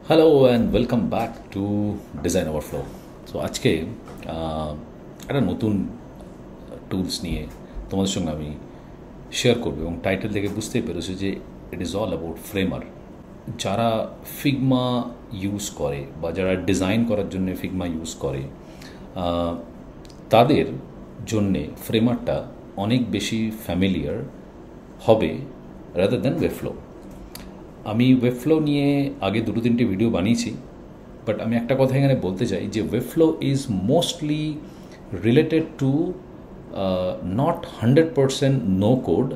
Hello and welcome back to design overflow. So আজকে একটা নতুন টুলস নিয়ে তোমাদের সঙ্গে আমি শেয়ার করবো এবং টাইটেল থেকে বুঝতেই পেরেছি যে ইট ইজ অল অ্যাবাউট ফ্রেমার। যারা ফিগমা ইউজ করে বা যারা ডিজাইন করার জন্য ফিগমা ইউজ করে তাদের জন্যে ফ্রেমারটা অনেক বেশি ফ্যামিলিয়ার হবে রাদার দ্যান ওয়েবফ্লো। আমি ওয়েবফ্লো নিয়ে আগে দুটো তিনটে ভিডিও বানিয়েছি, বাট আমি একটা কথা এখানে বলতে চাই যে Webflow is mostly related to not 100% no code,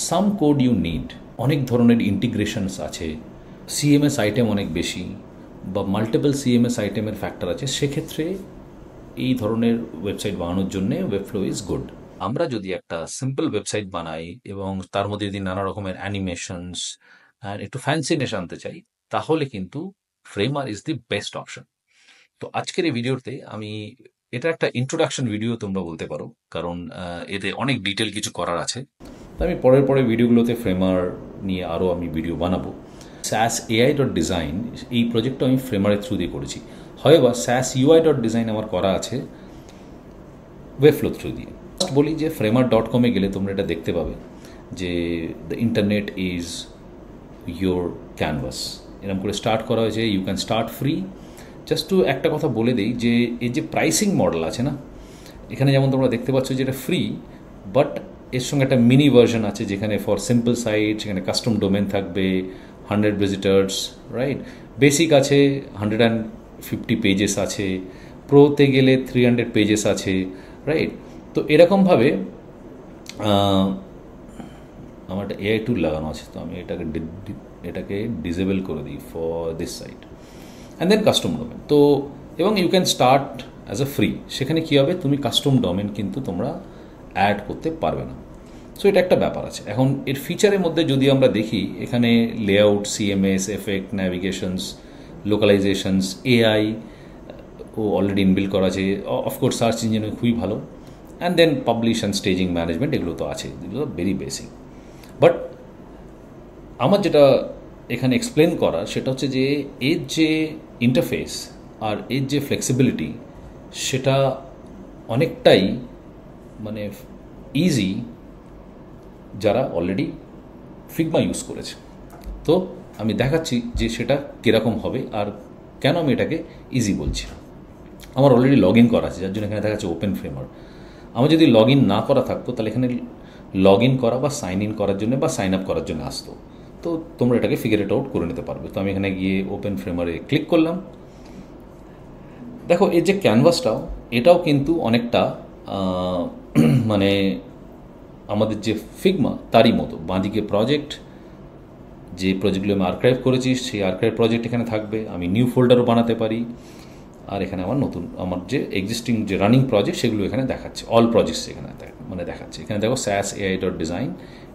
some code you need. অনেক ধরনের ইন্টিগ্রেশনস আছে, সিএমএস আইটেম অনেক বেশি বা মাল্টিপল সিএমএস আইটেমের ফ্যাক্টর আছে, সেক্ষেত্রে এই ধরনের ওয়েবসাইট বানানোর জন্যে ওয়েবফ্লো ইজ গুড। আমরা যদি একটা সিম্পল ওয়েবসাইট বানাই এবং তার মধ্যে যদি নানা রকমের অ্যানিমেশনস আর একটু ফ্যান্সিনেস আনতে চাই, তাহলে কিন্তু ফ্রেমার ইজ দি বেস্ট অপশন। তো আজকের এই ভিডিওতে আমি এটা একটা ইন্ট্রোডাকশন ভিডিও তোমরা বলতে পারো, কারণ এতে অনেক ডিটেল কিছু করার আছে। তো আমি পরের ভিডিওগুলোতে ফ্রেমার নিয়ে আরও আমি ভিডিও বানাবো। SAS.AI.design এই প্রজেক্টটা আমি ফ্রেমারের থ্রু দিয়ে করেছি, হয়বা SAS.UI.design আমার করা আছে ওয়েবফ্লো থ্রু দিয়ে। বলি যে framer.com-এ গেলে তোমরা এটা দেখতে পাবে যে the internet is your canvas, এরকম করে স্টার্ট করা হয়েছে। You can start free. Just to একটা কথা বলে দিই যে এই যে প্রাইসিং মডেল আছে না, এখানে যেমন তোমরা দেখতে পাচ্ছ যে এটা ফ্রি, বাট এর সঙ্গে একটা মিনি ভার্সন আছে যেখানে ফর সিম্পল সাইট, সেখানে কাস্টম ডোমেন থাকবে, 100 ভিজিটার্স, রাইট। বেসিক আছে 150 পেজেস আছে, প্রোতে গেলে 300 পেজেস আছে, রাইট। তো এরকমভাবে আমার একটা এআই টুল লাগানো আছে, তো আমি এটাকে ডিসেবল করে দিই for this site and then custom domain. তো এবং you can start as a free. সেখানে কী হবে, তুমি কাস্টম ডোমেন কিন্তু তোমরা অ্যাড করতে পারবে না। সো এটা একটা ব্যাপার আছে। এখন এর ফিচারের মধ্যে যদি আমরা দেখি, এখানে layout, CMS, effect, navigations, localisations, AI ও অলরেডি ইনবিল্ড করা আছে। অফকোর্স সার্চ ইঞ্জিন খুবই ভালো, and then publish and staging management, এগুলো তো আছে, এগুলো ভেরি বেসিক। বাট আমার যেটা এখানে এক্সপ্লেন করার সেটা হচ্ছে যে এর যে ইন্টারফেস আর এর যে ফ্লেক্সিবিলিটি, সেটা অনেকটাই মানে ইজি যারা অলরেডি ফিগমা ইউজ করেছে। তো আমি দেখাচ্ছি যে সেটা কীরকম হবে আর কেন আমি এটাকে ইজি বলছি। আমার অলরেডি লগ ইন করা আছে, যার জন্য এখানে দেখাচ্ছে ওপেন ফ্রেমার। আমার যদি লগ ইন না করা থাকতো তাহলে এখানে লগ ইন করা বা সাইন ইন করার জন্য বা সাইন আপ করার জন্য আসতো। তো তোমরা এটাকে ফিগার ইট আউট করে নিতে পারবে। তো আমি এখানে গিয়ে ওপেন ফ্রেমারে ক্লিক করলাম। দেখো এর যে ক্যানভাসটাও, এটাও কিন্তু অনেকটা মানে আমাদের যে ফিগমা তারই মতো। বাঁদিকে প্রজেক্ট, যে প্রজেক্টগুলো আমি আর্কাইভ করেছি সেই আর্কাইভ প্রজেক্ট এখানে থাকবে। আমি নিউ ফোল্ডারও বানাতে পারি। আর এখানে আমার যে এক্সিস্টিং যে রানিং প্রজেক্ট সেগুলো এখানে দেখাচ্ছে, অল প্রজেক্টস এখানে দেখাচ্ছে। এখানে দেখো SAS.AI.design,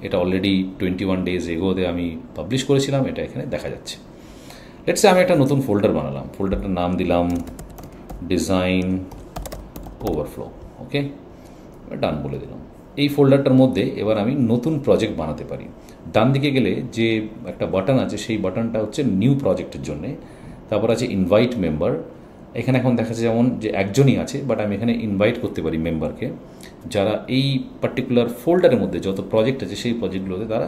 এটা অলরেডি 21 days এগোতে আমি পাবলিশ করেছিলাম, এটা এখানে দেখা যাচ্ছে। লেটস সে আমি একটা নতুন ফোল্ডার বানালাম, ফোল্ডারটার নাম দিলাম ডিজাইন ওভারফ্লো। ওকে, ডান বলে দিলাম। এই ফোল্ডারটার মধ্যে এবার আমি নতুন প্রজেক্ট বানাতে পারি। ডান দিকে গেলে যে একটা বাটন আছে, সেই বাটনটা হচ্ছে নিউ প্রজেক্টের জন্যে। তারপর আছে ইনভাইট মেম্বার। এখানে এখন দেখা যাচ্ছে যেমন যে একজনই আছে, বাট আমি এখানে ইনভাইট করতে পারি মেম্বারকে, যারা এই পার্টিকুলার ফোল্ডারের মধ্যে যত প্রজেক্ট আছে সেই প্রজেক্টগুলোতে তারা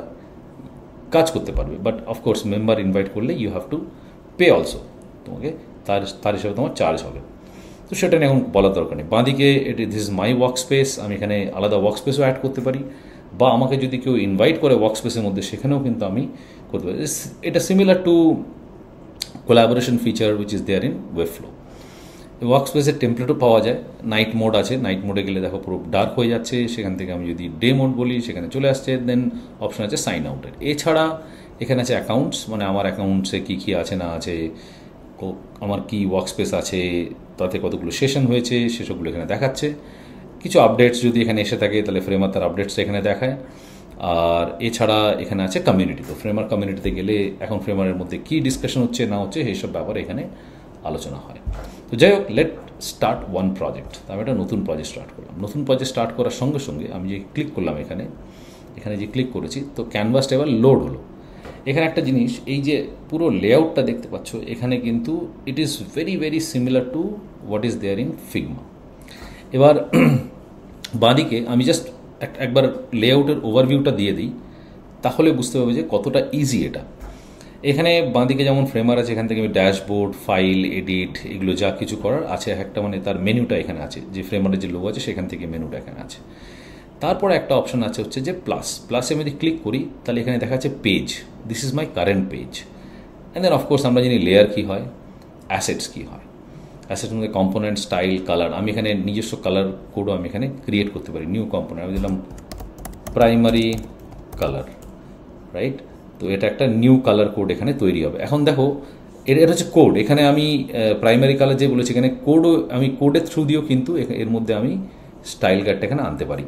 কাজ করতে পারবে। বাট অফকোর্স মেম্বার ইনভাইট করলে you have to pay also, তোমাকে তার হিসাবে তোমার চার্জ হবে। তো সেটা নিয়ে এখন বলার দরকার নেই। বাঁদিকে this is my work space, আমি এখানে আলাদা ওয়ার্ক স্পেসও অ্যাড করতে পারি, বা আমাকে যদি কেউ ইনভাইট করে ওয়ার্ক স্পেসের মধ্যে, সেখানেও কিন্তু আমি করতে পারি। এটা similar to collaboration feature which is there in Webflow. ওয়ার্ক স্পেসের টেমপ্লেটও পাওয়া যায়। নাইট মোড আছে, নাইট মোডে গেলে দেখো পুরো ডার্ক হয়ে যাচ্ছে। সেখান থেকে আমি যদি ডে মোড বলি সেখানে চলে আসছে। দেন অপশন আছে সাইন আউটের। এছাড়া এখানে আছে অ্যাকাউন্টস, মানে আমার অ্যাকাউন্টসে কী কী আছে না আছে, আমার কি ওয়ার্ক স্পেস আছে, তাতে কতগুলো সেশন হয়েছে, সেসবগুলো এখানে দেখাচ্ছে। কিছু আপডেটস যদি এখানে এসে থাকে তাহলে ফ্রেমার তার আপডেটসটা এখানে দেখায়। আর এছাড়া এখানে আছে কমিউনিটি। তো ফ্রেমার কমিউনিটিতে গেলে এখন ফ্রেমারের মধ্যে কী ডিসকাশন হচ্ছে না হচ্ছে এইসব ব্যাপারে এখানে আলোচনা হয়। তো যাই হোক, লেট স্টার্ট ওয়ান প্রজেক্ট। আমি একটা নতুন প্রজেক্ট স্টার্ট করলাম। নতুন প্রজেক্ট স্টার্ট করার সঙ্গে সঙ্গে আমি যে ক্লিক করলাম এখানে যে ক্লিক করেছি, তো ক্যানভাসটা এবার লোড হলো। এখানে একটা জিনিস, এই যে পুরো লেআউটটা দেখতে পাচ্ছ, এখানে কিন্তু it is very very similar to what is there in Figma. এবার বাঁদিকে আমি জাস্ট একবার লেআউটের ওভারভিউটা দিয়ে দিই, তাহলে বুঝতে পারবে যে কতটা ইজি এটা। এখানে বাঁদিকে যেমন ফ্রেমার আছে, এখান থেকে আমি ড্যাশবোর্ড, ফাইল, এডিট, এগুলো যা কিছু করার আছে, একটা মানে তার মেনুটা এখানে আছে, যে ফ্রেমারের যে লোগো আছে সেখান থেকে মেনুটা এখানে আছে। তারপরে একটা অপশন আছে হচ্ছে যে প্লাসে আমি যদি ক্লিক করি তাহলে এখানে দেখা যাচ্ছে page, this is my current page. And then of course আমরা জানি লেয়ার কী হয়, অ্যাসেটস কী হয়। অ্যাসেটের মধ্যে কম্পোনেন্ট, স্টাইল, কালার, আমি এখানে নিজস্ব কালার কোডও আমি এখানে ক্রিয়েট করতে পারি। নিউ কম্পোনেন্ট আমি দিলাম প্রাইমারি কালার, রাইট? তো এটা একটা নিউ কালার কোড এখানে তৈরি হবে। এখন দেখো এটা হচ্ছে কোড, এখানে আমি প্রাইমারি কালার যে বলেছি, এখানে কোডও আমি কোডের থ্রু দিয়েও কিন্তু এর মধ্যে আমি স্টাইল গাইডটা এখানে আনতে পারি।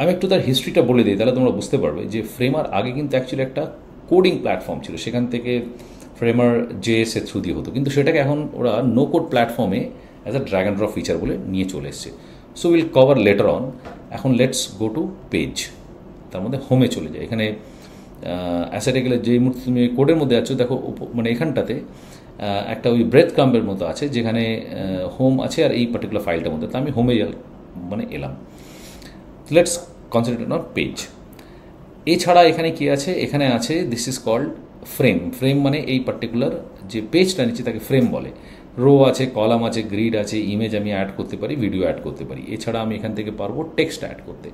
আমি একটু তার হিস্ট্রিটা বলে দিই, তাহলে তোমরা বুঝতে পারবে যে ফ্রেমার আগে কিন্তু অ্যাকচুয়ালি একটা কোডিং প্ল্যাটফর্ম ছিল, সেখান থেকে ফ্রেমার JS এর থ্রু দিয়ে হতো, কিন্তু সেটাকে এখন ওরা নো কোড প্ল্যাটফর্মে as a drag and drop feature বলে নিয়ে চলে এসছে। So will cover letter on. এখন লেটস গো টু পেজ, তার মধ্যে হোমে চলে যায়। এখানে অ্যাসেটে গেলে যেই মুহূর্তে তুমি কোডের মধ্যে আছো, দেখো মানে এখানটাতে একটা ওই ব্রেথ ক্রাম্বের মতো আছে, যেখানে হোম আছে আর এই পার্টিকুলার ফাইলটার মধ্যে। তো আমি হোমে মানে এলাম। Let's concentrate on page. এছাড়া এখানে কি আছে, এখানে আছে this is called frame. Frame মানে এই পার্টিকুলার যে পেজটা নিচ্ছে তাকে ফ্রেম বলে। রো আছে, কলাম আছে, গ্রিড আছে, ইমেজ আমি অ্যাড করতে পারি, ভিডিও অ্যাড করতে পারি। এছাড়া আমি এখান থেকে পারবো টেক্সট অ্যাড করতে।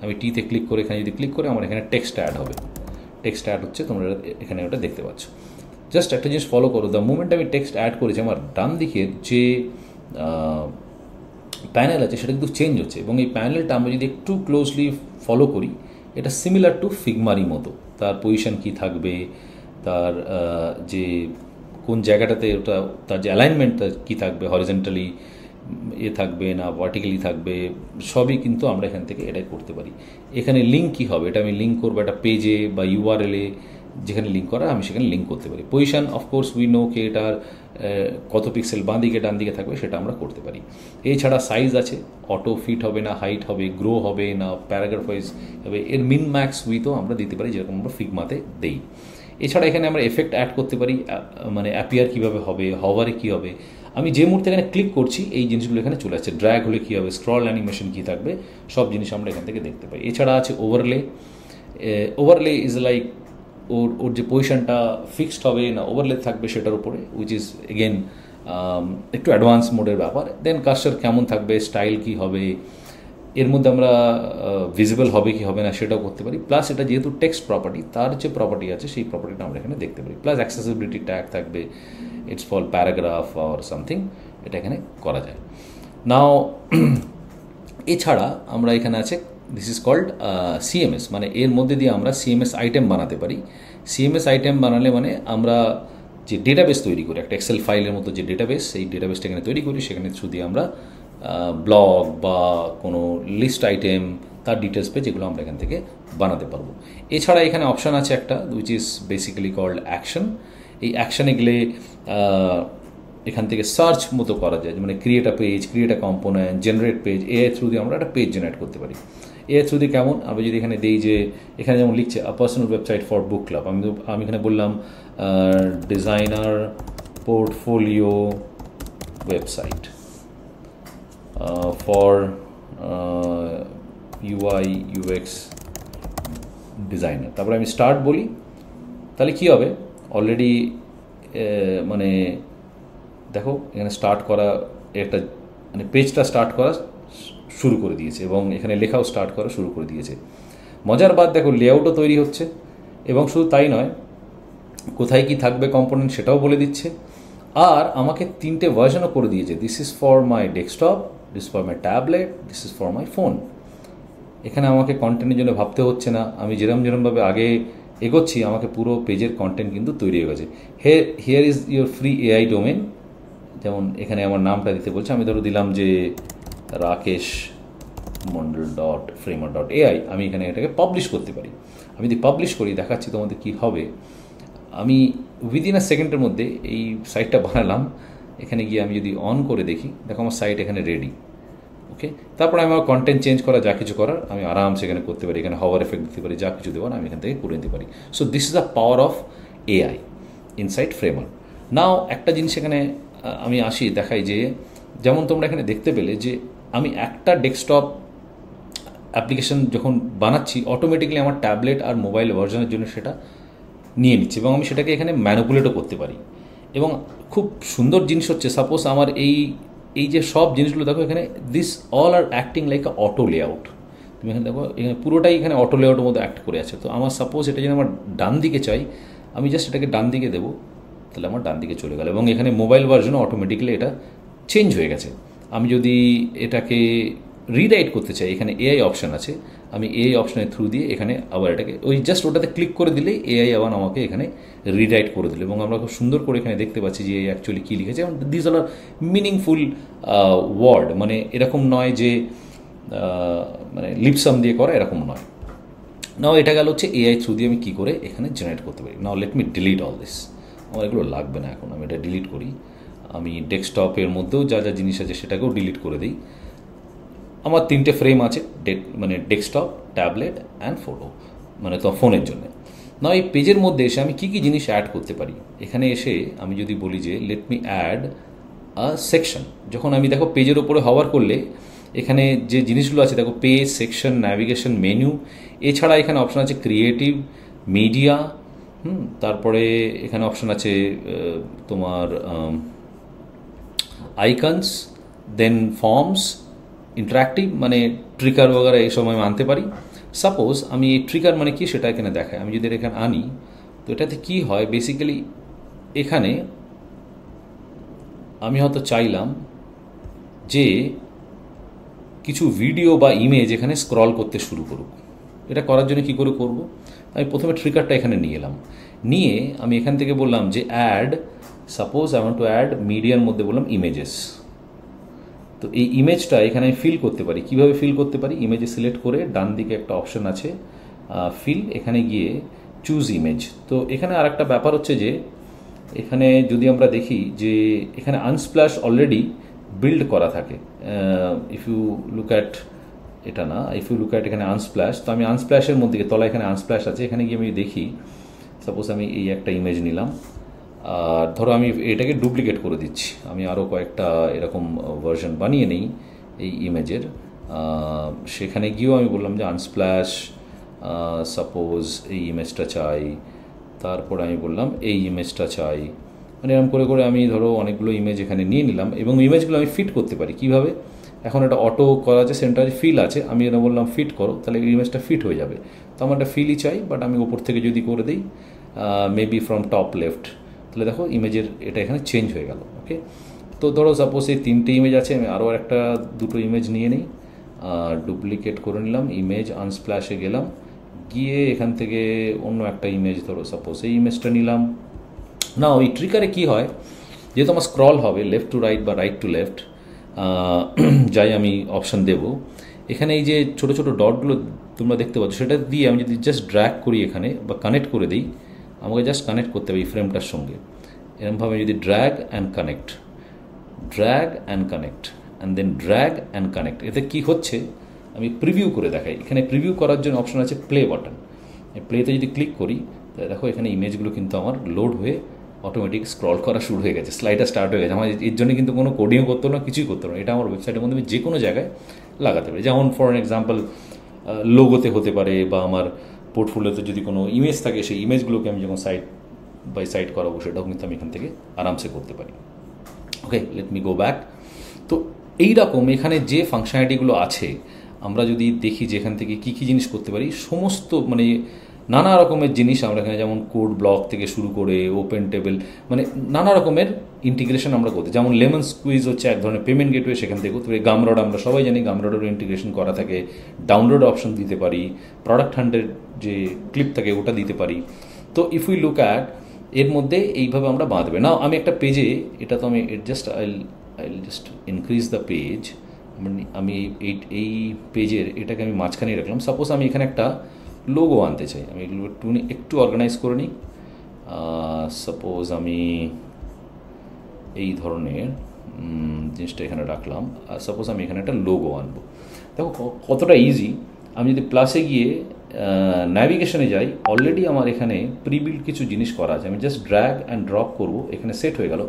আমি টিতে ক্লিক করে এখানে যদি ক্লিক করে আমার এখানে টেক্সট অ্যাড হবে। টেক্সট অ্যাড হচ্ছে, তোমরা এখানে ওটা দেখতে পাচ্ছ। জাস্ট একটা জিনিস ফলো করো, দ্য মুমেন্ট আমি টেক্সট অ্যাড করেছি, আমার ডান দিকের যে প্যানেল আছে সেটা কিন্তু চেঞ্জ হচ্ছে, এবং এই প্যানেলটা আমরা যদি একটু ক্লোজলি ফলো করি, এটা সিমিলার টু ফিগমারই মতো। তার পজিশন কী থাকবে, তার যে কোন জায়গাটাতে ওটা, তার যে অ্যালাইনমেন্টটা কী থাকবে, হরিজেন্টালি থাকবে না ভার্টিক্যালি থাকবে, সবই কিন্তু আমরা এখান থেকে এটাই করতে পারি। এখানে লিঙ্ক কী হবে, এটা আমি লিঙ্ক করবো একটা পেজে বা URL-এ, যেখানে লিঙ্ক করা আমি সেখানে লিঙ্ক করতে পারি। পজিশন অফকোর্স উই নো কে এটার কত পিক্সেল বাঁ দিকে ডান দিকে থাকবে সেটা আমরা করতে পারি। এছাড়া সাইজ আছে, অটো ফিট হবে না হাইট হবে, গ্রো হবে না প্যারাগ্রাফ ওয়াইজ হবে, এর মিন ম্যাক্স উইথও আমরা দিতে পারি, যেরকম আমরা ফিগমাতে দেই। এছাড়া এখানে আমরা এফেক্ট অ্যাড করতে পারি, মানে অ্যাপিয়ার কীভাবে হবে, হভারে কী হবে। আমি যে মুহূর্তে এখানে ক্লিক করছি এই জিনিসগুলো এখানে চলে আসছে। ড্র্যাগ হলে কী হবে, স্ক্রল অ্যানিমেশন কী থাকবে, সব জিনিস আমরা এখান থেকে দেখতে পাই। এছাড়া আছে ওভারলে। ওভারলে ইজ লাইক ওর যে পজিশনটা ফিক্সড হবে না ওভারলে থাকবে সেটার উপরে, উইচ ইজ এগেন একটু অ্যাডভান্স মোডের ব্যাপার। দেন কার্সার কেমন থাকবে, স্টাইল কী হবে, এর মধ্যে আমরা ভিজিবল হবে কি হবে না সেটাও করতে পারি। প্লাস এটা যেহেতু টেক্সট প্রপার্টি, তার যে প্রপার্টি আছে সেই প্রপার্টিটা আমরা এখানে দেখতে পারি। প্লাস অ্যাক্সেসিবিলিটি ট্যাগ থাকবে, it's for paragraph or something, এটা এখানে করা যায়। নাও এছাড়া আমরা এখানে আছে দিস ইজ কল্ড CMS, মানে এর মধ্যে দিয়ে আমরা CMS আইটেম বানাতে পারি। CMS আইটেম বানালে মানে আমরা যে ডেটাবেস তৈরি করি, একটা এক্সেল ফাইলের মতো যে ডেটাবেস, সেই ডেটাবেসটা এখানে তৈরি করি, সেখানে থ্রু দিয়ে আমরা ব্লগ বা কোনো লিস্ট আইটেম, তার ডিটেলস পেজ, এগুলো আমরা এখান থেকে বানাতে পারবো। এছাড়া এখানে অপশান আছে একটা which is basically called action. এই অ্যাকশানে গেলে এখান থেকে সার্চ মতো করা যায়, মানে create a page, create a component, generate page, AI through দিয়ে আমরা একটা পেজ জেনারেট করতে পারি। AI থ্রু দিয়ে কেমন, আমি যদি এখানে দিই যে এখানে যেমন লিখছে a personal website for book club, আমি এখানে বললাম designer portfolio website for UI UX designer, তারপরে আমি স্টার্ট বলি, তাহলে কী হবে, অলরেডি মানে দেখো এখানে স্টার্ট করা একটা মানে পেজটা স্টার্ট করা শুরু করে দিয়েছে, এবং এখানে লেখাও স্টার্ট করা শুরু করে দিয়েছে। মজার বাদ দেখো লেআউটও তৈরি হচ্ছে, এবং শুধু তাই নয়, কোথায় কি থাকবে কম্পোনেন্ট সেটাও বলে দিচ্ছে। আর আমাকে 3টে ভার্সনও করে দিয়েছে, this is for my desktop, this is for my tablet, this is for my phone. এখানে আমাকে কন্টেন্টের জন্য ভাবতে হচ্ছে না, আমি যেরমভাবে আগে এগোচ্ছি আমাকে পুরো পেজের কন্টেন্ট কিন্তু তৈরি হয়ে গেছে। Here is your free AI domain, যেমন এখানে আমার নামটা দিতে বলছে, আমি ধরো দিলাম যে রাকেশ মন্ডল .framer.ai, আমি এখানে এটাকে পাবলিশ করতে পারি। আমি যদি পাবলিশ করি, দেখাচ্ছি তোমাদের কী হবে। আমি উইদিন আ সেকেন্ডের মধ্যে এই সাইটটা বানালাম, এখানে গিয়ে আমি যদি অন করে দেখি, দেখো আমার সাইট এখানে রেডি। ওকে, তারপরে আমি আমার কন্টেন্ট চেঞ্জ করা যা কিছু করার আমি আরামসে এখানে করতে পারি, এখানে হাওয়ার এফেক্ট দিতে পারি, যা কিছু দেওয়ার আমি এখান থেকে করে নিতে পারি। So this is the power of AI inside Framer. Now একটা জিনিস এখানে আমি আসি দেখাই যে, যেমন তোমরা এখানে দেখতে পেলে যে আমি একটা ডেস্কটপ অ্যাপ্লিকেশন যখন বানাচ্ছি অটোমেটিক্যালি আমার ট্যাবলেট আর মোবাইল ভার্জনের জন্য সেটা নিয়ে নিচ্ছে এবং আমি সেটাকে এখানে ম্যানিপুলেটও করতে পারি। এবং খুব সুন্দর জিনিস হচ্ছে, সাপোজ আমার এই যে সব জিনিসগুলো দেখো এখানে, this all are acting like a auto layout. তুমি এখানে দেখো এখানে পুরোটাই এখানে অটো লেআউটের মধ্যে অ্যাক্ট করে আছে। তো আমার সাপোজ এটা যদি আমার ডান দিকে চাই, আমি জাস্ট এটাকে ডান দিকে দেবো, তাহলে আমার ডান দিকে চলে গেল এবং এখানে মোবাইল ভার্জনও অটোমেটিক্যালি এটা চেঞ্জ হয়ে গেছে। আমি যদি এটাকে রিরাইট করতে চাই, এখানে এআই অপশান আছে, আমি এআই অপশানের থ্রু দিয়ে এখানে আবার এটাকে ওই জাস্ট ওটাতে ক্লিক করে দিলেই এআই আবার আমাকে এখানে রিরাইট করে দিল এবং আমরা খুব সুন্দর করে এখানে দেখতে পাচ্ছি যে এআই অ্যাকচুয়ালি কী লিখেছে। এবং দিস আর মিনিংফুল ওয়ার্ড, মানে এরকম নয় যে মানে লিপসাম দিয়ে করা, এরকম নয়। নাও এটা গেল হচ্ছে এআই থ্রু দিয়ে আমি কী করে এখানে জেনারেট করতে পারি। Now let me delete all this, আমার এগুলো লাগবে না এখন, আমি এটা ডিলিট করি। আমি ডেস্কটপের মধ্যেও যা যা জিনিস আছে সেটাকেও ডিলিট করে দিই। আমার 3টে ফ্রেম আছে, মানে ডেস্কটপ, ট্যাবলেট অ্যান্ড ফটো, মানে তো ফোনের জন্য। না এই পেজের মধ্যে এসে আমি কী কী জিনিস অ্যাড করতে পারি, এখানে এসে আমি যদি বলি যে let me add a section, যখন আমি দেখো পেজের ওপরে হওয়ার করলে এখানে যে জিনিসগুলো আছে দেখো, পেজ, সেকশন, ন্যাভিগেশন, মেনু, এছাড়া এখানে অপশান আছে ক্রিয়েটিভ, মিডিয়া, তারপরে এখানে অপশান আছে তোমার আইকনস, দেন ফর্মস, ইন্টারাক্টিভ, মানে ট্রিকার বগেরা এই সময় আমি আনতে পারি। সাপোজ আমি এই ট্রিকার মানে কি সেটা এখানে দেখায়, আমি যদি এখানে আনি তো এটাতে কি হয়, বেসিক্যালি এখানে আমি হয়তো চাইলাম যে কিছু ভিডিও বা ইমেজ এখানে স্ক্রল করতে শুরু করুক। এটা করার জন্য কী করে করব, আমি প্রথমে ট্রিকারটা এখানে নিয়ে এলাম, নিয়ে আমি এখান থেকে বললাম যে add, suppose I want to add মিডিয়ার মধ্যে বললাম ইমেজেস। তো এই ইমেজটা এখানে আমি ফিল করতে পারি। কিভাবে ফিল করতে পারি, ইমেজে সিলেক্ট করে ডান দিকে একটা অপশন আছে ফিল, এখানে গিয়ে চুজ ইমেজ। তো এখানে আর একটা ব্যাপার হচ্ছে যে এখানে যদি আমরা দেখি যে এখানে আনস্প্ল্যাশ অলরেডি বিল্ড করা থাকে। ইফ ইউ লুক অ্যাট, এটা না, ইফ ইউ লুক অ্যাট এখানে আনস্প্ল্যাশ, তো আমি আনস্প্ল্যাশের মধ্যে তলা এখানে আনস্প্ল্যাশ আছে, এখানে গিয়ে আমি দেখি, সাপোজ আমি এই একটা ইমেজ নিলাম, আর ধরো আমি এটাকে ডুপ্লিকেট করে দিচ্ছি, আমি আরও কয়েকটা এরকম ভার্সন বানিয়ে নিই এই ইমেজের। সেখানে গিয়েও আমি বললাম যে আনস্প্ল্যাশ, সাপোজ এই ইমেজটা চাই, তারপরে আমি বললাম এই ইমেজটা চাই, মানে এরকম করে করে আমি ধরো অনেকগুলো ইমেজ এখানে নিয়ে নিলাম এবং ইমেজগুলো আমি ফিট করতে পারি। কিভাবে, এখন এটা অটো করা আছে, সেন্টারে ফিল আছে, আমি এটা বললাম ফিট করো, তাহলে ইমেজটা ফিট হয়ে যাবে। তো আমার একটা ফিলই চাই, বাট আমি ওপর থেকে যদি করে দিই মেবি ফ্রম টপ লেফট, তাহলে দেখো ইমেজের এটা এখানে চেঞ্জ হয়ে গেল। ওকে, তো ধরো সাপোজ এই 3টে ইমেজ আছে, আমি আরও একটা 2টো ইমেজ নিয়ে নিই, ডুপ্লিকেট করে নিলাম, ইমেজ আনস্প্ল্যাশে গেলাম, গিয়ে এখান থেকে অন্য একটা ইমেজ, ধরো সাপোজ এই ইমেজটা নিলাম। না ওই ট্রিকারে কী হয়, যেহেতু আমার স্ক্রল হবে লেফট টু রাইট বা রাইট টু লেফট, যাই আমি অপশান দেব, এখানে এই যে ছোটো ছোটো ডটগুলো তোমরা দেখতে পাচ্ছ, সেটা দিয়ে আমি যদি জাস্ট ড্র্যাগ করি এখানে বা কানেক্ট করে দিই, আমাকে জাস্ট কানেক্ট করতে হবে এই ফ্রেমটার সঙ্গে, এরকমভাবে যদি drag and connect, drag and connect and then drag and connect, এতে কী হচ্ছে আমি প্রিভিউ করে দেখাই। এখানে প্রিভিউ করার জন্য অপশন আছে প্লে বাটন, এই প্লেতে যদি ক্লিক করি তাহলে দেখো এখানে ইমেজগুলো কিন্তু আমার লোড হয়ে অটোমেটিক স্ক্রল করা শুরু হয়ে গেছে, স্লাইডার স্টার্ট হয়ে গেছে। আমার এর জন্য কিন্তু কোনো কোডিংও করতে না, কিছুই করতে না, এটা আমার ওয়েবসাইটের মধ্যে আমি যে কোনো জায়গায় লাগাতে পারি। যেমন ফর অ্যান এক্সাম্পল লোগোতে হতে পারে, বা আমার পোর্টফোলিওতে যদি কোনো ইমেজ থাকে সেই ইমেজগুলোকে আমি যখন সাইড বাই সাইড করাবো সেটাও কিন্তু আমি এখান থেকে আরামসে করতে পারি। ওকে, লেট মি গো ব্যাক। তো এইরকম এখানে যে ফাংশনালিটিগুলো আছে আমরা যদি দেখি যে এখান থেকে কী কী জিনিস করতে পারি, সমস্ত মানে নানা রকমের জিনিস আমরা এখানে, যেমন কোড ব্লক থেকে শুরু করে ওপেন টেবিল, মানে নানা রকমের ইন্টিগ্রেশন আমরা করতে, যেমন লেমন স্কুইজ হচ্ছে এক ধরনের পেমেন্ট গেটওয়ে, সেখান থেকে করতে পারি। গামরড আমরা সবাই জানি, গামরডেরও ইন্টিগ্রেশন করা থাকে, ডাউনলোড অপশন দিতে পারি, প্রোডাক্ট হান্টের যে ক্লিপ থাকে ওটা দিতে পারি। তো ইফ উই লুক অ্যাট, এর মধ্যে এইভাবে আমরা বাঁধবে না। আমি একটা পেজে, এটা তো আমি আইল জাস্ট ইনক্রিজ দ্য পেজ, আমি এই পেজের এটাকে আমি মাঝখানে রাখলাম। সাপোজ আমি এখানে একটা লোগো আনতে চাই, আমি একটু অর্গানাইজ করে নিই। সাপোজ আমি এই ধরনের জিনিসটা এখানে রাখলাম, আর সাপোজ আমি এখানে একটা লোগো আনবো। দেখো কতটা ইজি। আমি যদি প্লাসে গিয়ে ন্যাভিগেশনে যাই, অলরেডি আমার এখানে প্রিবিল্ড কিছু জিনিস করা আছে, আমি জাস্ট ড্র্যাগ অ্যান্ড ড্রপ করবো, এখানে সেট হয়ে গেল।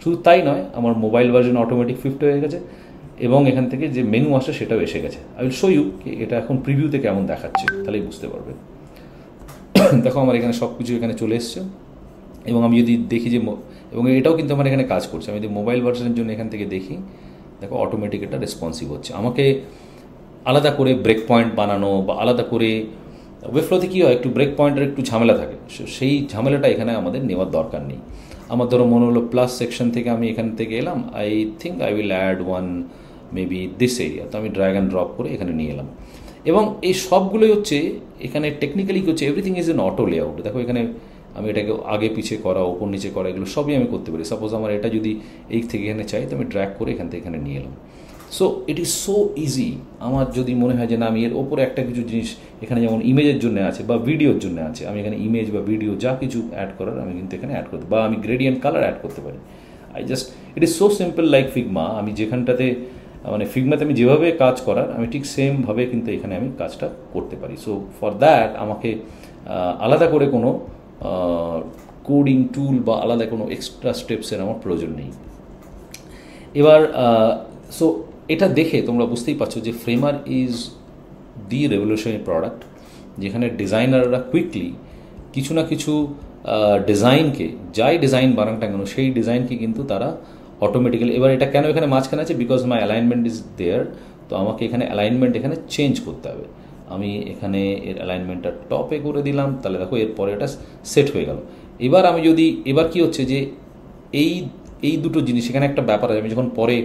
শুধু তাই নয়, আমার মোবাইল ভার্জন অটোমেটিক ফিট হয়ে গেছে, এবং এখান থেকে যে মেনু আসে সেটাও এসে গেছে। আই উইল শো ইউ এটা এখন প্রিভিউতে কেমন দেখাচ্ছে, তাহলেই বুঝতে পারবে। দেখো আমার এখানে সব কিছু এখানে চলে এসছে, এবং আমি যদি দেখি যে, এবং এটাও কিন্তু আমার এখানে কাজ করছে। আমি যদি মোবাইল ভার্সনের জন্য এখান থেকে দেখি, দেখো অটোমেটিক এটা রেসপন্সিভ হচ্ছে। আমাকে আলাদা করে ব্রেক পয়েন্ট বানানো বা আলাদা করে, ওয়েবফ্লোতে কী হয়, একটু ব্রেক পয়েন্টের একটু ঝামেলা থাকে, সেই ঝামেলাটা এখানে আমাদের নেওয়ার দরকার নেই। আমার ধরো মনে হলো প্লাস সেকশন থেকে আমি এখান থেকে এলাম, I think I will add one maybe this area, তো আমি ড্র্যাগ অ্যান্ড ড্রপ করে এখানে নিয়ে এলাম। এবং এই সবগুলোই হচ্ছে এখানে টেকনিক্যালি কী হচ্ছে, everything is an auto layout. দেখো এখানে আমি এটাকে আগে পিছিয়ে করা, ওপর নিচে করা, এগুলো সবই আমি করতে পারি। সাপোজ আমার এটা যদি এই থেকে এখানে চাই, তো আমি ড্র্যাগ করে এখান থেকে এখানে নিয়ে এলাম। So it is so easy. আমার যদি মনে হয় যে না, আমি এর ওপরে একটা কিছু জিনিস এখানে যেমন ইমেজের জন্য আছে বা ভিডিওর জন্য আছে, আমি এখানে ইমেজ বা ভিডিও যা কিছু অ্যাড করার আমি কিন্তু এখানে অ্যাড করতে, বা আমি গ্রেডিয়েন্ট কালার অ্যাড করতে পারি। It is so simple like Figma. আমি যেখানটাতে মানে ফিগমাতে আমি যেভাবে কাজ করার, আমি ঠিক সেমভাবে কিন্তু এখানে আমি কাজটা করতে পারি। সো ফর দ্যাট আমাকে আলাদা করে কোনো কোডিং টুল বা আলাদা কোনো এক্সট্রা স্টেপসের আমার প্রয়োজন নেই। এবার সো এটা দেখে তোমরা বুঝতেই পারছো যে ফ্রেমার ইজ দি রেভলিউশনারি প্রোডাক্ট, যেখানে ডিজাইনাররা কুইকলি কিছু না কিছু ডিজাইনকে, যাই ডিজাইন বানানটা কেন, সেই ডিজাইনকে কিন্তু তারা অটোমেটিক্যালি, এবার এটা কেন এখানে মাঝখানে আছে, because my alignment is there. তো আমাকে এখানে অ্যালাইনমেন্ট এখানে চেঞ্জ করতে হবে। আমি এখানে এর অ্যালাইনমেন্টটা টপে করে দিলাম, তাহলে দেখো এরপরে এটা সেট হয়ে গেল। এবার আমি যদি, এবার কি হচ্ছে যে এই দুটো জিনিস, এখানে একটা ব্যাপার আছে, আমি যখন পরে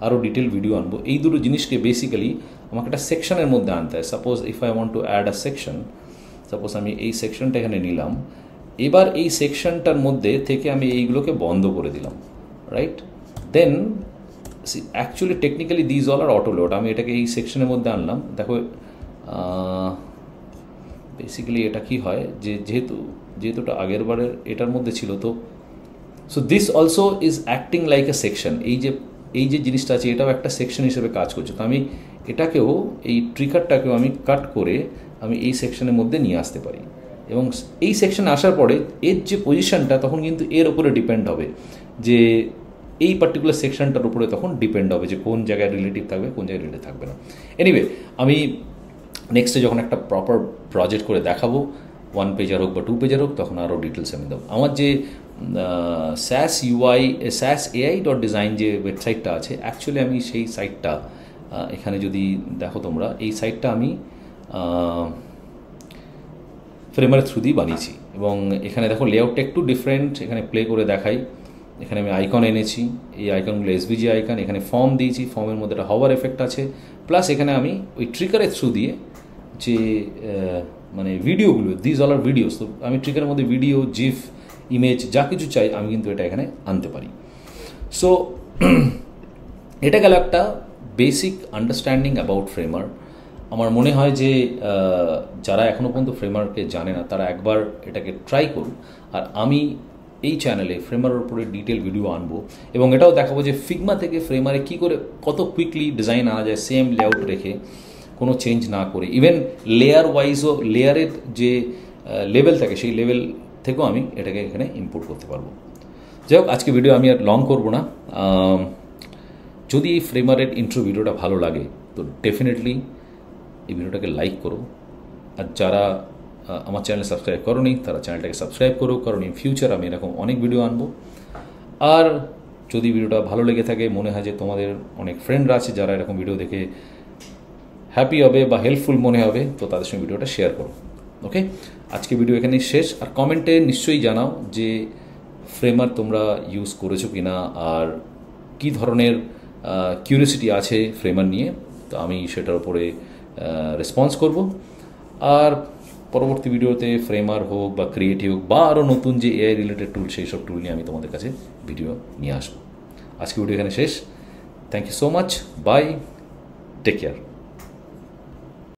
আরও ডিটেল ভিডিও আনবো, এই দুটো জিনিসকে বেসিক্যালি আমাকে একটা সেকশনের মধ্যে আনতে হয়। Suppose if I want to add a section, suppose আমি এই সেকশনটা এখানে নিলাম, এবার এই সেকশনটার মধ্যে থেকে আমি এইগুলোকে বন্ধ করে দিলাম, right? Then actually technically these all are auto load. আমি এটাকে এই সেকশনের মধ্যে আনলাম। দেখো বেসিক্যালি এটা কি হয় যে যেহেতু আগের বারের এটার মধ্যে ছিল, তো so this also is acting like a section. এই যে জিনিসটা আছে, এটাও একটা সেকশন হিসেবে কাজ করছে। তো আমি এটাকেও, এই ট্রিকারটাকেও আমি কাট করে আমি এই সেকশনের মধ্যে নিয়ে আসতে পারি, এবং এই সেকশনে আসার পরে এর যে পজিশনটা তখন কিন্তু এর উপরে ডিপেন্ড হবে, যে এই পার্টিকুলার সেকশনটার উপরে তখন ডিপেন্ড হবে যে কোন জায়গায় রিলেটিভ থাকবে, কোন জায়গায় রিলেটিভ থাকবে না। এনিওয়ে, আমি নেক্সটে যখন একটা প্রপার প্রজেক্ট করে দেখাবো, 1 পেজার হোক বা 2 পেজার হোক, তখন আরও ডিটেলস আমি দেবো। আমার যে SAS.ai.design যে ওয়েবসাইটটা আছে, অ্যাকচুয়ালি আমি সেই সাইটটা এখানে যদি দেখো তোমরা, এই সাইটটা আমি ফ্রেমারের থ্রু দিয়ে বানিয়েছি, এবং এখানে দেখো লেআউটটা একটু ডিফারেন্ট। এখানে প্লে করে দেখাই, এখানে আমি আইকন এনেছি, এই আইকনগুলো এসভিজি আইকন, এখানে ফর্ম দিয়েছি, ফর্মের মধ্যে একটা হভার এফেক্ট আছে, প্লাস এখানে আমি ওই ট্রিকারের থ্রু দিয়ে যে মানে ভিডিওগুলো, দিজ অল আর ভিডিওস, তো আমি ট্রিকারের মধ্যে ভিডিও, জিফ, ইমেজ যা কিছু চাই আমি কিন্তু এটা এখানে আনতে পারি। সো এটা গেল একটা বেসিক আন্ডারস্ট্যান্ডিং অ্যাবাউট ফ্রেমার। আমার মনে হয় যে যারা এখনও পর্যন্ত ফ্রেমারকে জানে না, তারা একবার এটাকে ট্রাই করুন। আর আমি এই চ্যানেলে ফ্রেমারের উপরে ডিটেল ভিডিও আনবো, এবং এটাও দেখাবো যে ফিগমা থেকে ফ্রেমারে কী করে কত কুইকলি ডিজাইন আনা যায়, সেম লেআউট রেখে, কোনো চেঞ্জ না করে। ইভেন লেয়ার ওয়াইজও, লেয়ারের যে লেভেল থাকে সেই লেভেল থেকেও আমি এটাকে এখানে ইম্পোর্ট করতে পারবো। যাই হোক, আজকে ভিডিও আমি আর লং করব না। যদি এই ফ্রেমারের ইন্ট্রো ভিডিওটা ভালো লাগে, তো ডেফিনেটলি এই ভিডিওটাকে লাইক করো। আর যারা আমার চ্যানেল সাবস্ক্রাইব করোনি, তারা চ্যানেলটাকে সাবস্ক্রাইব করো, কারণ ইন ফিউচার আমি এরকম অনেক ভিডিও আনবো। আর যদি ভিডিওটা ভালো লেগে থাকে, মনে হয় যে তোমাদের অনেক ফ্রেন্ডরা আছে যারা এরকম ভিডিও দেখে হ্যাপি হবে বা হেল্পফুল মনে হবে, তো তাদের সঙ্গে ভিডিওটা শেয়ার করো। ওকে, আজকে ভিডিও এখানেই শেষ। আর কমেন্টে নিশ্চয়ই জানাও যে ফ্রেমার তোমরা ইউজ করেছো কি না, আর কী ধরনের কিউরিওসিটি আছে ফ্রেমার নিয়ে, তো আমি সেটার উপরে রেসপন্স করব। আর পরবর্তী ভিডিওতে ফ্রেমার হোক বা ক্রিয়েটিভ হোক বা আরও নতুন যে এআই রিলেটেড টুল, সেই সব টুল নিয়ে আমি তোমাদের কাছে ভিডিও নিয়ে আসবো। আজকে ভিডিও এখানে শেষ। Thank you so much, bye, take care.